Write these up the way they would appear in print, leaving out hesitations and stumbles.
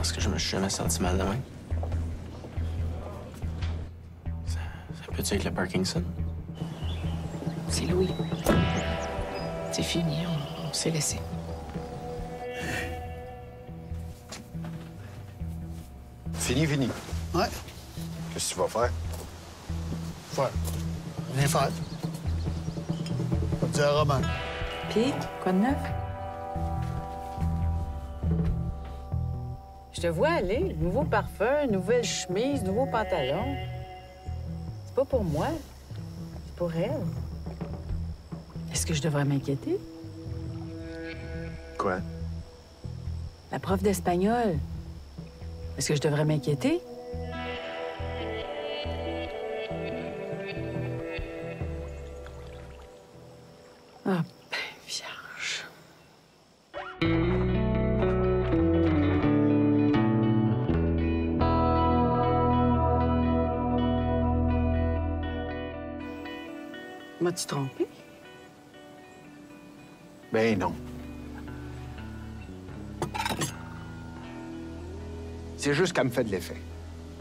parce que je me suis jamais senti mal de même. Ça peut-tu être le Parkinson? C'est Louis. C'est fini, on s'est laissé. Fini. Ouais. Qu'est-ce que tu vas faire? Faire. Rien faire. Pas dire un roman. Puis, quoi de neuf? Je te vois aller. Nouveau parfum, nouvelle chemise, nouveau pantalon. C'est pas pour moi. C'est pour elle. Est-ce que je devrais m'inquiéter? Quoi? La prof d'espagnol. Est-ce que je devrais m'inquiéter? Ah, ben, vierge. M'as-tu trompé? Ben non. C'est juste qu'elle me fait de l'effet.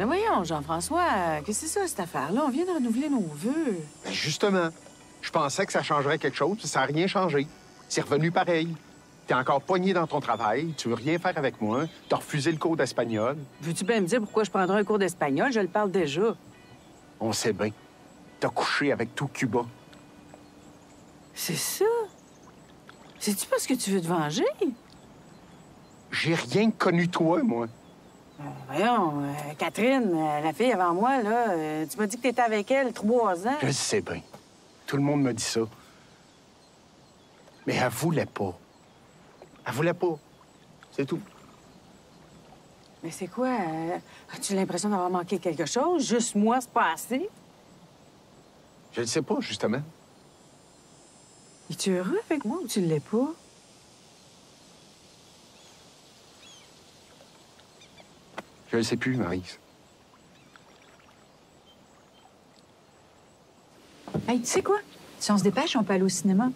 Mais voyons, Jean-François, qu'est-ce que c'est ça, cette affaire-là? On vient de renouveler nos vœux. Ben justement, je pensais que ça changerait quelque chose, puis ça n'a rien changé. C'est revenu pareil. T'es encore poigné dans ton travail, tu veux rien faire avec moi, t'as refusé le cours d'espagnol. Veux-tu bien me dire pourquoi je prendrais un cours d'espagnol? Je le parle déjà. On sait bien. T'as couché avec tout Cuba. C'est ça? C'est-tu parce que tu veux te venger? J'ai rien connu toi, moi. Voyons, Catherine, la fille avant moi, là, tu m'as dit que t'étais avec elle 3 ans. Je le sais bien. Tout le monde me dit ça. Mais elle voulait pas. Elle voulait pas. C'est tout. Mais c'est quoi? As-tu l'impression d'avoir manqué quelque chose? Juste moi, c'est pas assez? Je le sais pas, justement. Es-tu heureux avec moi ou tu l'es pas? Je le sais plus, Maryse. Hey, tu sais quoi? Si on se dépêche, on peut aller au cinéma.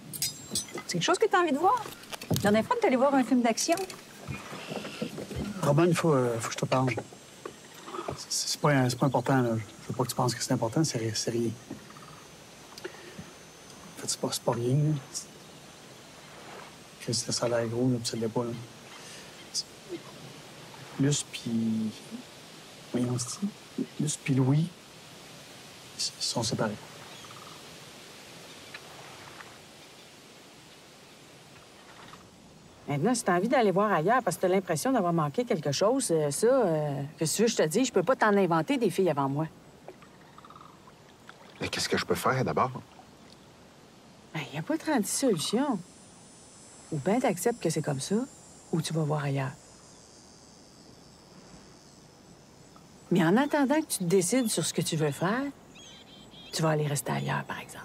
C'est quelque chose que tu as envie de voir? La dernière fois, tu allé voir un film d'action. Roman, il faut que je te parle. C'est pas important, là. Je veux pas que tu penses que c'est important, c'est rien. En fait, c'est pas rien, là. Chris, ça a l'air gros, là, puis ça l'est pas, là. Luce, puis... Voyons, c'est... Luce, puis Louis, ils sont séparés. Maintenant, si t'as envie d'aller voir ailleurs parce que t'as l'impression d'avoir manqué quelque chose, qu'est-ce que tu veux que je te dise? Je peux pas t'en inventer des filles avant moi. Mais qu'est-ce que je peux faire, d'abord? Il n'y a pas 30 solutions. Ou bien t'acceptes que c'est comme ça, ou tu vas voir ailleurs. Mais en attendant que tu te décides sur ce que tu veux faire, tu vas aller rester ailleurs, par exemple.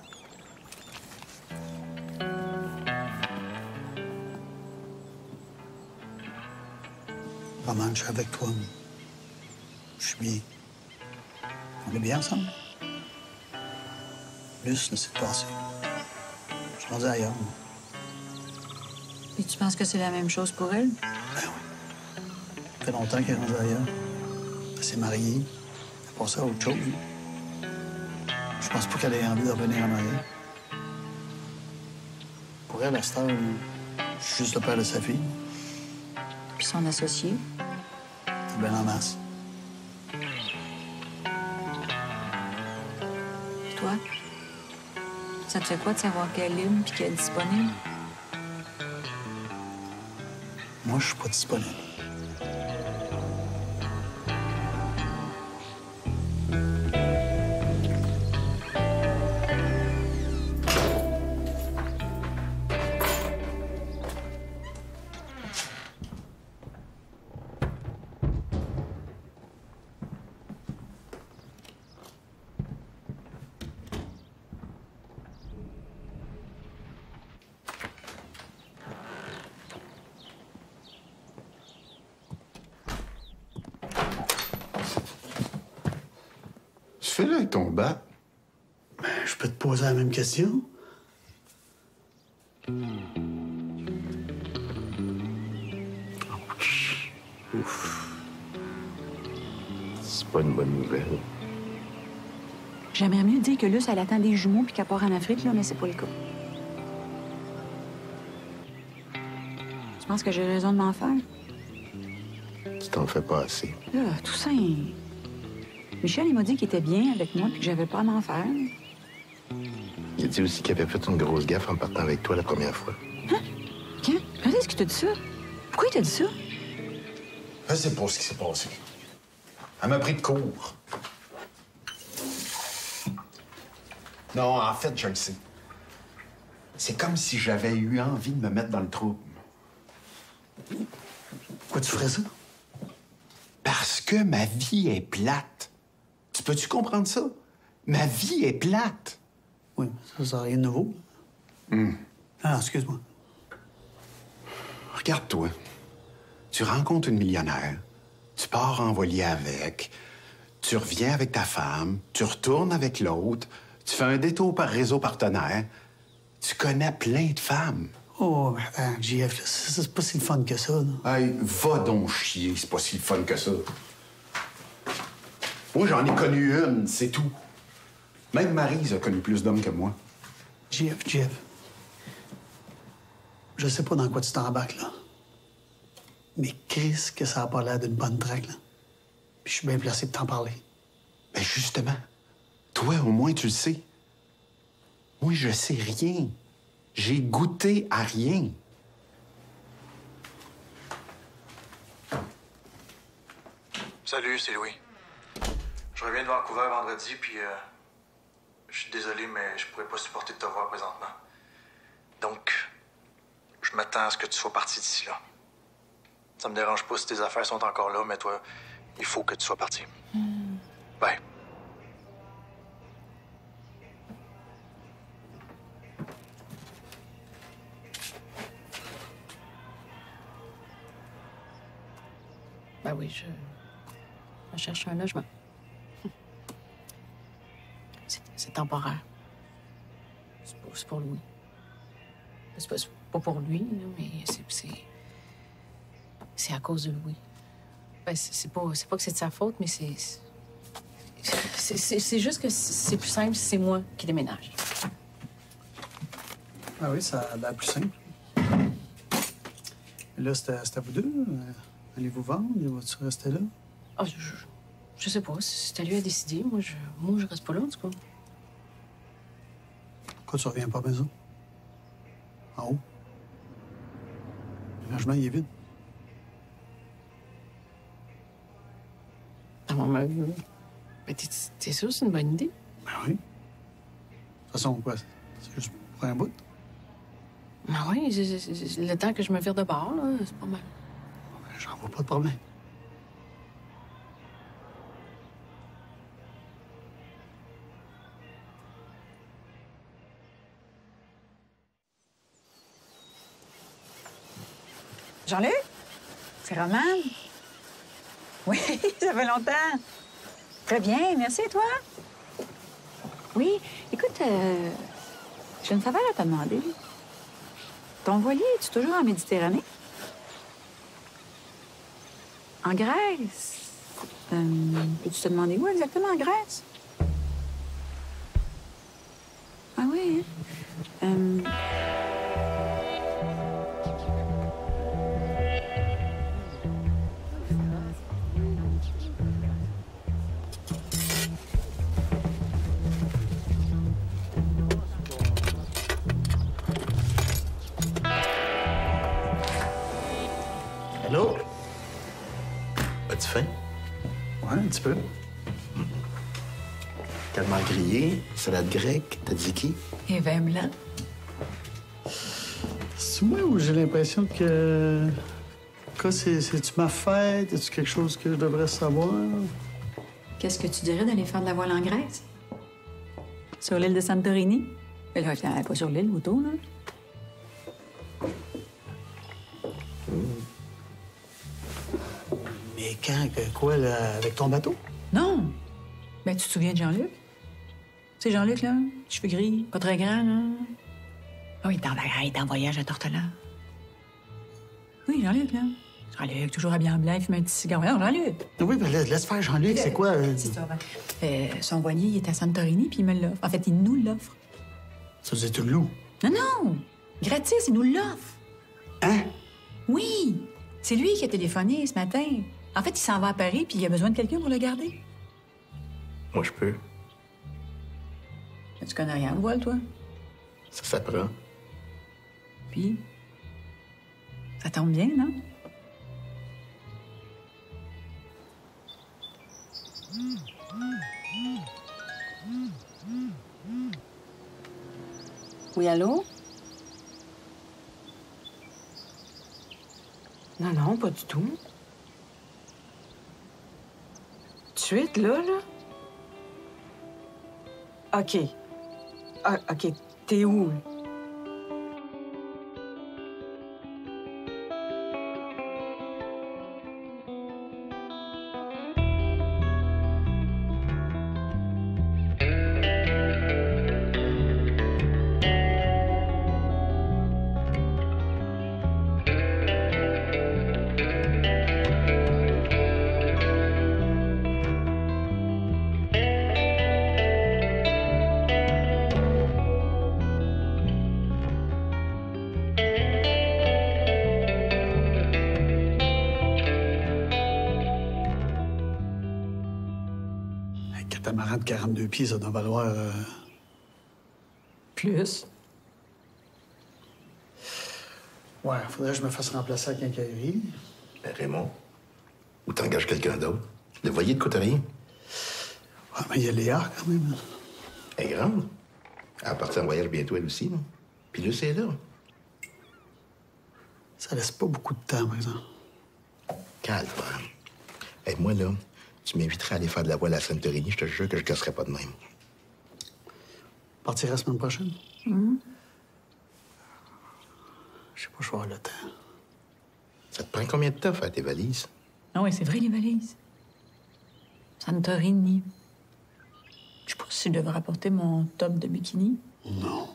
Roman, je suis avec toi. Je suis bien. On est bien ensemble. Luce, là, c'est passé. Je suis rendu ailleurs, moi. Et tu penses que c'est la même chose pour elle? Ben oui. Ça fait longtemps qu'elle est rendue ailleurs. Elle s'est mariée. Elle a passé à autre chose. Je pense pas qu'elle ait envie de revenir en arrière. Pour elle, à cette heure, je suis juste le père de sa fille. Puis son associé? C'est bien en masse. Toi? Ça te fait quoi de savoir qu'elle est libre puis qu'elle est disponible? Moi, je suis pas disponible. Tu fais là avec ton bat? Ben, je peux te poser la même question? Ouf. c'est pas une bonne nouvelle. J'aimerais mieux dire que Luce, elle attend des jumeaux puis qu'elle part en Afrique, là, mais c'est pas le cas. Tu penses que j'ai raison de m'en faire? Tu t'en fais pas assez. Là, Toussaint... Michel, il m'a dit qu'il était bien avec moi puis que j'avais pas à m'en faire. Il a dit aussi qu'il avait fait une grosse gaffe en partant avec toi la première fois. Hein? Quand? Quand est-ce qu'il t'a dit ça? Pourquoi il t'a dit ça? Je sais pas ce qui s'est passé. Elle m'a pris de court. Non, en fait, je le sais. C'est comme si j'avais eu envie de me mettre dans le trouble. Pourquoi tu ferais ça? Parce que ma vie est plate. Tu peux-tu comprendre ça? Ma vie est plate. Oui, ça n'a rien de nouveau. Ah, excuse-moi. Regarde-toi. Tu rencontres une millionnaire, tu pars en voilier avec, tu reviens avec ta femme, tu retournes avec l'autre, tu fais un détour par réseau partenaire, tu connais plein de femmes. Oh, mais attends, JF, là, c'est pas si le fun que ça, là. Hey, va donc chier, c'est pas si fun que ça. Moi, j'en ai connu une, c'est tout. Même Maryse a connu plus d'hommes que moi. JF. Je sais pas dans quoi tu t'embarques, là. Mais Chris, que ça a pas l'air d'une bonne traque, là. Puis je suis bien placé de t'en parler. Ben justement, toi, au moins, tu le sais. Moi, je sais rien. J'ai goûté à rien. Salut, c'est Louis. Je reviens de Vancouver vendredi, puis je suis désolé, mais je pourrais pas supporter de te voir présentement. Donc, je m'attends à ce que tu sois parti d'ici là. Ça me dérange pas si tes affaires sont encore là, mais toi, il faut que tu sois parti. Bye. Ben oui, je cherche un logement. C'est temporaire. C'est pour Louis. C'est pas pour lui, là, mais c'est à cause de Louis. Ben, c'est pas que c'est de sa faute, mais c'est juste que c'est plus simple si c'est moi qui déménage. Ah oui, ça a l'air plus simple. Là, c'est à vous deux. Allez-vous vendre? Vas-tu rester là? Ah, je sais pas. C'est à lui à décider. Moi, je reste pas là, en tout cas. Pourquoi tu reviens pas à la maison? En haut? Le logement, il est vide. Ah, maman, ben, t'es sûr que c'est une bonne idée? Ben oui. De toute façon, quoi? C'est juste pour un bout? Ben oui, le temps que je me vire de bord, là, c'est pas mal. J'en vois pas de problème. Jean-Luc? C'est Romane? Oui, ça fait longtemps. Très bien, merci, et toi? Oui, écoute, j'ai une faveur à te demander. Ton voilier, es-tu toujours en Méditerranée? En Grèce? Peux-tu te demander où exactement en Grèce? Ah oui, hein? Allô? As-tu faim? Ouais, un petit peu. Tellement grillé, salade grecque, tzatziki. Et vin blanc. C'est moi où j'ai l'impression que... Quoi, c'est-tu ma fête? Est-ce quelque chose que je devrais savoir? Qu'est-ce que tu dirais d'aller faire de la voile en Grèce? Sur l'île de Santorini? Mais là, finalement, pas sur l'île, autour, là. Mais quand? Quoi, là, avec ton bateau? Non! Ben, tu te souviens de Jean-Luc? Tu sais, Jean-Luc, là, cheveux gris, pas très grand, là. Ah oui, il est en voyage à Tortola. Oui, Jean-Luc, là. Jean-Luc, toujours habillé en blanc, il fume un petit cigare. Non, Jean-Luc! Oui, mais laisse faire Jean-Luc, c'est quoi? C'est ça, son voilier, il est à Santorini, puis il me l'offre. En fait, il nous l'offre. Ça faisait tout le loup. Non! Gratis, il nous l'offre. Hein? Oui! C'est lui qui a téléphoné ce matin. En fait, il s'en va à Paris, puis il a besoin de quelqu'un pour le garder. Moi, je peux. Mais tu connais rien au voile, toi? Ça s'apprend. Puis, ça tombe bien, non? Oui, allô? Non, non, pas du tout. Tout de suite, là? OK. Ah, OK. T'es où? Là? Un catamaran de 42 pieds, ça doit valoir... Plus. Ouais, faudrait que je me fasse remplacer à la quincaillerie. Ben, Raymond, ou t'engages quelqu'un d'autre. Le voilier de coûte rien. Ouais, mais il y a Léa, quand même. Elle est grande. Elle va partir en voyage bientôt, elle aussi. Non? Puis Luce est là. Ça laisse pas beaucoup de temps, par exemple. Calvaire. Et moi, là, tu m'inviterais à aller faire de la voile à Santorini, je te jure que je casserais pas de même. Partirai la semaine prochaine? Je sais pas, je vais avoir le temps. Ça te prend combien de temps faire tes valises? Ah oui, c'est vrai, les valises. Santorini. Je sais pas si je devrais apporter mon top de bikini. Non.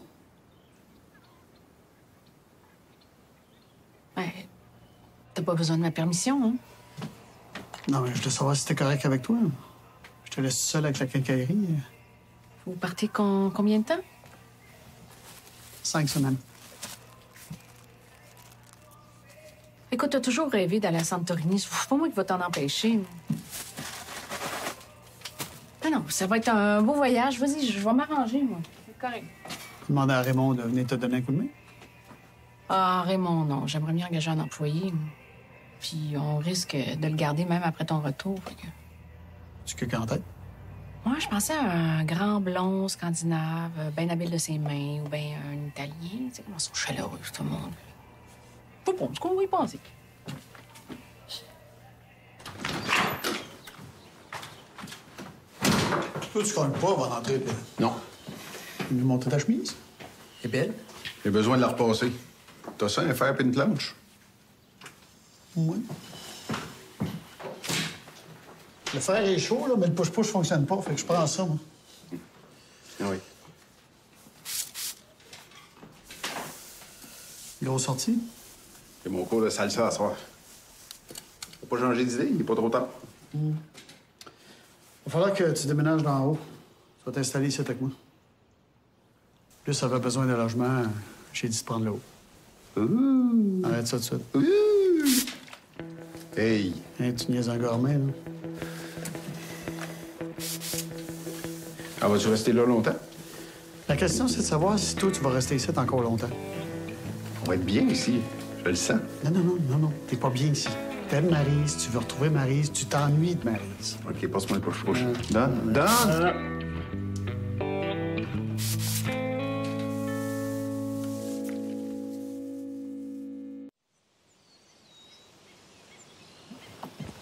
Ouais. T'as pas besoin de ma permission, hein? Non, mais je voulais savoir si c'était correct avec toi. Je te laisse seul avec la quincaillerie. Vous partez combien de temps? 5 semaines. Écoute, t'as toujours rêvé d'aller à Santorini. C'est pas moi qui va t'en empêcher. Non, ça va être un beau voyage. Vas-y, je vais m'arranger, moi. C'est correct. Demander à Raymond de venir te donner un coup de main. Ah, Raymond, non. J'aimerais mieux engager un employé. Puis on risque de le garder même après ton retour. Tu que en tête? Moi, je pensais à un grand blond scandinave, bien habile de ses mains, ou bien un Italien. Tu sais comment ils sont chaleureux, tout le monde. Je sais pas, ce qu'on va y penser. Toi, tu cognes pas avant d'entrer. Puis... Non. Tu veux monter ta chemise? Elle est belle? J'ai besoin de la repasser. T'as ça, un fer et une planche? Oui. Le fer est chaud, là, mais le push-push fonctionne pas. Fait que je prends ça, moi. Oui. Grosse sortie? C'est mon cours de salsa à soir. Faut pas changer d'idée, il est pas trop tard. Il va falloir que tu déménages d'en haut. Tu vas t'installer ici avec moi. Plus ça avait besoin de logement, j'ai dit de prendre le haut. Arrête ça tout de suite. Hey! Hein, tu niaises un gourmet, là. Ah, vas-tu rester là longtemps? La question, c'est de savoir si toi, tu vas rester ici encore longtemps. On va être bien ici. Je le sens. Non. T'es pas bien ici. T'aimes Maryse, tu veux retrouver Maryse, tu t'ennuies de Maryse. OK, passe-moi le push-push. Donne!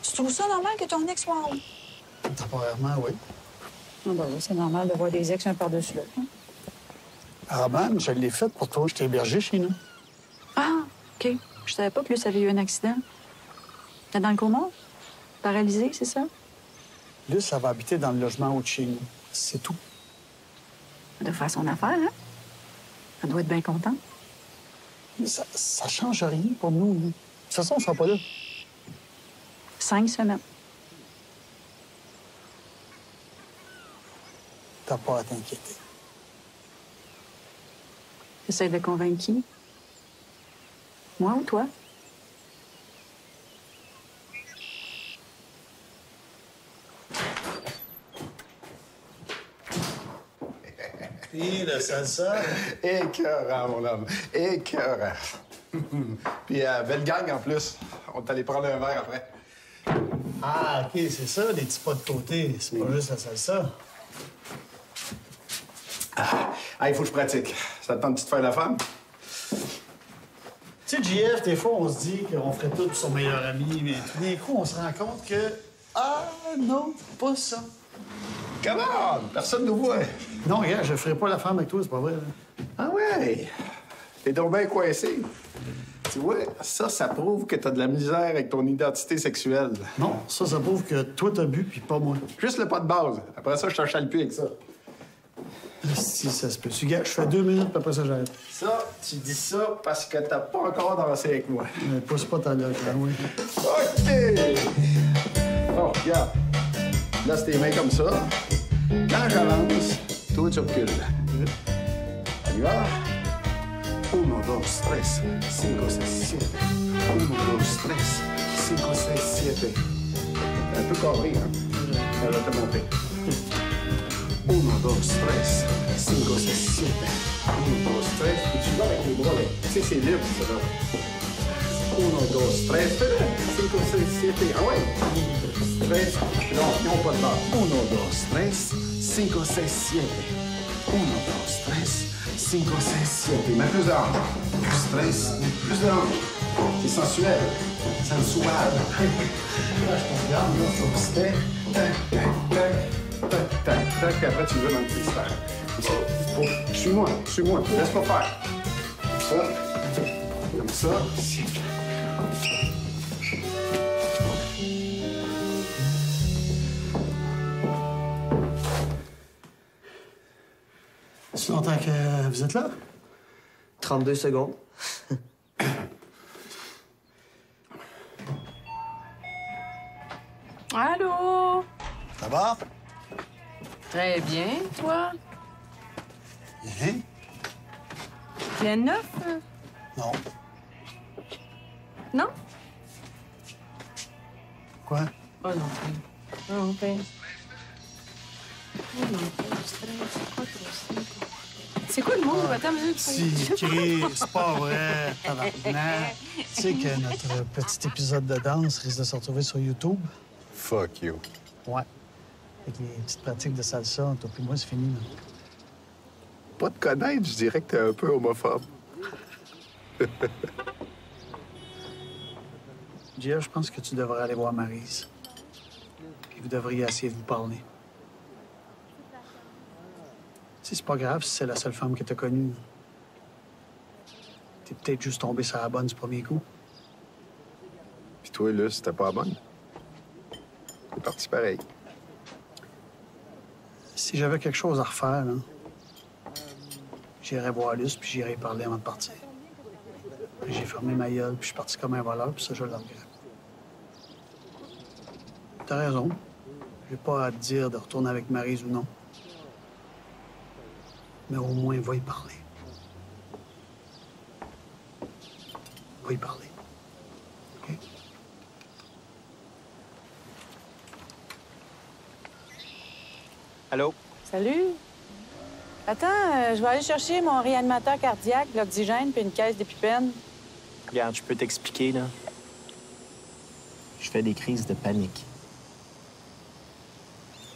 Tu trouves ça normal que ton ex soit en haut? Temporairement, oui. Ah ben oui, c'est normal de voir des ex un par-dessus l'autre. Hein? Ah ben, je l'ai faite pour toi. Je t'ai hébergé chez nous. Ah, OK. Je savais pas que Luce avait eu un accident. T'es dans le coma? Paralysé, c'est ça? Luce, ça va habiter dans le logement haut de chez nous. C'est tout. Elle doit faire son affaire, hein? Elle doit être bien contente. Ça change rien pour nous. De toute façon, on sera pas là. 5 semaines. T'as pas à t'inquiéter. J'essaie de convaincre qui? Moi ou toi? Puis le salsa. Écœurant, mon homme. Écœurant. Puis, belle gang en plus. On est allé prendre un verre après. Ah, OK, c'est ça, les petits pas de côté. C'est pas juste la salsa. Ah, il faut que je pratique. Ça te tente de faire la femme? Tu sais, JF, des fois, on se dit qu'on ferait tout son meilleur ami, mais tout d'un coup, on se rend compte que... Ah, non, pas ça. Come on! Personne ne nous voit. Non, regarde, je ferai pas la femme avec toi, c'est pas vrai. Là. Ah ouais? T'es donc bien coincé. Tu vois, ça prouve que t'as de la misère avec ton identité sexuelle. Non, ça prouve que toi, t'as bu, puis pas moi. Juste le pas de base. Après ça, je te chale plus avec ça. Si ça se peut. Tu gars, je fais 2 minutes, puis après ça, j'arrête. Ça, tu dis ça parce que t'as pas encore dansé avec moi. Mais pousse pas ta loque, là, oui. OK! Bon, regarde. Là, c'est tes mains comme ça. Quand j'avance, toi, tu recules. On y va? 1, 2, 3, 5, 6, 7. 1, 2, 3, 5, 6, 7. C'est un peu carré, hein? Elle va te monter. 1, 2, 3, 5, 6, 7. 1, 2, 3. Et tu vas avec les bras, là. Tu sais, c'est libre, ça, là. 1, 2, 3, 5, 6, 7. Ah ouais? 3. Non, pas de barre. 1, 2, 3, 5, 6, 7. 1, 2, 3, 5, 6, 7. Mais plus de hanches. Plus de hanches. C'est sensuel. Sensual. Là, je te regarde, là, je fais tac, tac, tac, tac, puis après, tu le veux dans le freestyle. Suis-moi. Laisse pas faire. Comme ça. C'est longtemps que vous êtes là? 32 secondes. Allô? Ça va? Très bien, toi? Bien. Rien de neuf? Non. Non? Quoi? Oh non plus. Non, ben. Oh non, c'est quoi le mot? Attends une minute. Si, Chris, c'est pas vrai, tabarnak. Tu sais que notre petit épisode de danse risque de se retrouver sur YouTube? Fuck you. Ouais. Avec les petites pratiques de salsa, toi puis moi, c'est fini, là. Pas te connaître, je dirais que t'es un peu homophobe. Jeff, je pense que tu devrais aller voir Maryse. Puis vous devriez essayer de vous parler. Tu sais, c'est pas grave si c'est la seule femme que t'as connue. T'es peut-être juste tombé sur la bonne du premier coup. Puis toi, là, c'était pas la bonne. C'est parti pareil. Si j'avais quelque chose à refaire, là, j'irais voir Luce puis j'irais parler avant de partir. Puis j'ai fermé ma gueule puis je suis parti comme un voleur puis ça, je le regrette. T'as raison. J'ai pas à te dire de retourner avec Maryse ou non. Mais au moins, va y parler. Va y parler. OK? Allô? Salut. Attends, je vais aller chercher mon réanimateur cardiaque, l'oxygène puis une caisse d'épipène. Regarde, je peux t'expliquer, là. Je fais des crises de panique.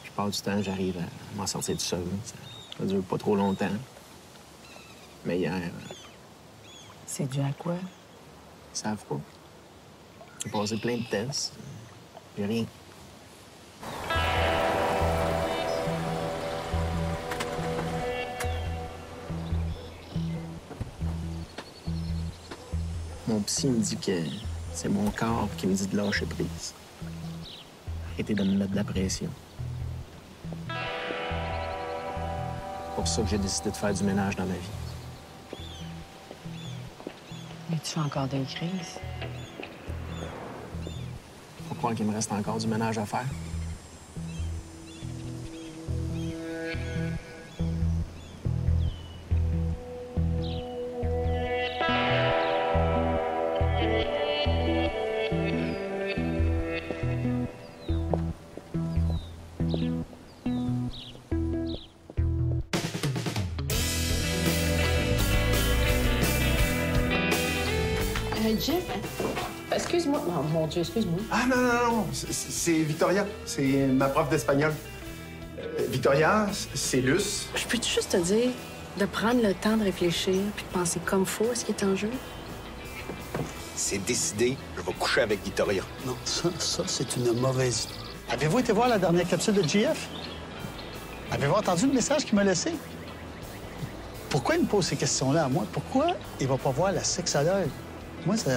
Je pars du temps, j'arrive à m'en sortir tout seul. Ça dure pas trop longtemps. Mais hier, C'est dû à quoi? ils savent pas. J'ai passé plein de tests. J'ai rien. Mon psy me dit que c'est mon corps qui me dit de lâcher prise. Arrêtez de me mettre de la pression. C'est pour ça que j'ai décidé de faire du ménage dans ma vie. Mais tu fais encore des crises? Faut croire qu'il me reste encore du ménage à faire. Jeff, excuse-moi. Oh, mon Dieu, excuse-moi. Ah non, c'est Victoria. C'est ma prof d'espagnol. Victoria, c'est Luce. Je peux-tu juste te dire de prendre le temps de réfléchir puis de penser comme faut à ce qui est en jeu? C'est décidé, je vais coucher avec Victoria. Non, ça, c'est une mauvaise idée. Avez-vous été voir la dernière capsule de GF? Avez-vous entendu le message qu'il m'a laissé? Pourquoi il me pose ces questions-là à moi? Pourquoi il va pas voir la sexologue? Moi, ça